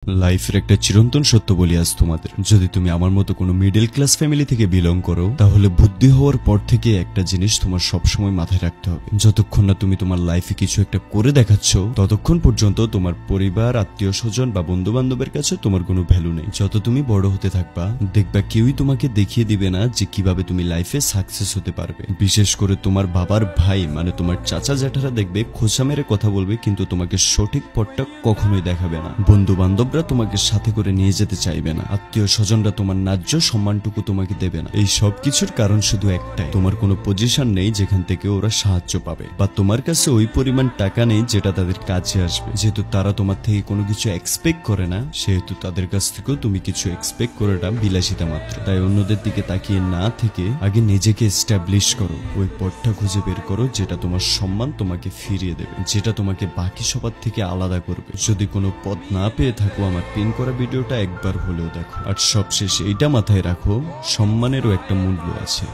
লাইফের একটা চিরন্তন সত্য বলি আজ তোমাদের, যদি তুমি আমার মতো কোনো মিডল ক্লাস ফ্যামিলি থেকে বিলং করো তাহলে বুদ্ধি হওয়ার পর থেকে একটা জিনিস তোমার সবসময় মাথায় রাখতে হবে, যতক্ষণ না তুমি তোমার লাইফে কিছু একটা করে দেখাচ্ছ ততক্ষণ পর্যন্ত তোমার পরিবার, আত্মীয় স্বজন বা বন্ধু বান্ধবের কাছে তোমার কোনো ভ্যালু নেই। যত তুমি বড় হতে থাকবা দেখবা কেউই তোমাকে দেখিয়ে দিবে না যে কিভাবে তুমি লাইফে সাকসেস হতে পারবে। বিশেষ করে তোমার বাবার ভাই মানে তোমার চাচা জ্যাঠারা দেখবে খোঁচা মেরে কথা বলবে কিন্তু তোমাকে সঠিক পথটা কখনোই দেখাবে না। বন্ধু বান্ধবরা তোমাকে সাথে করে নিয়ে যেতে চাইবে না, আত্মীয় স্বজনরা তোমার ন্যায্য সম্মানটুকু তোমাকে দেবে না। এই সব কিছুর কারণ শুধু একটাই, তোমার কোনো পজিশন নেই যেখান থেকে ওরা সাহায্য পাবে, বা তোমার কাছে ওই পরিমাণ টাকা নেই যেটা তাদের কাছে আসবে। যেহেতু তারা তোমার থেকে কোনো কিছু এক্সপেক্ট করে না সেহেতু তাদের কাছ থেকেও তুমি কিছু এক্সপেক্ট করাটা বিলাসিতা মাত্র। তাই অন্যদের দিকে তাকিয়ে না থেকে আগে নিজেকে এস্টাবলিশ করো, ওই পথটা খুঁজে বের করো যেটা তোমার সম্মান তোমাকে ফিরিয়ে দেবে, যেটা তোমাকে বাকি সবার থেকে আলাদা করবে। যদি কোনো পথ না পেয়ে থাকো আমার পিন করা ভিডিওটা একবার হলেও দেখো। আর সবশেষে এইটা মাথায় রাখো, সম্মানেরও একটা মূল্য আছে।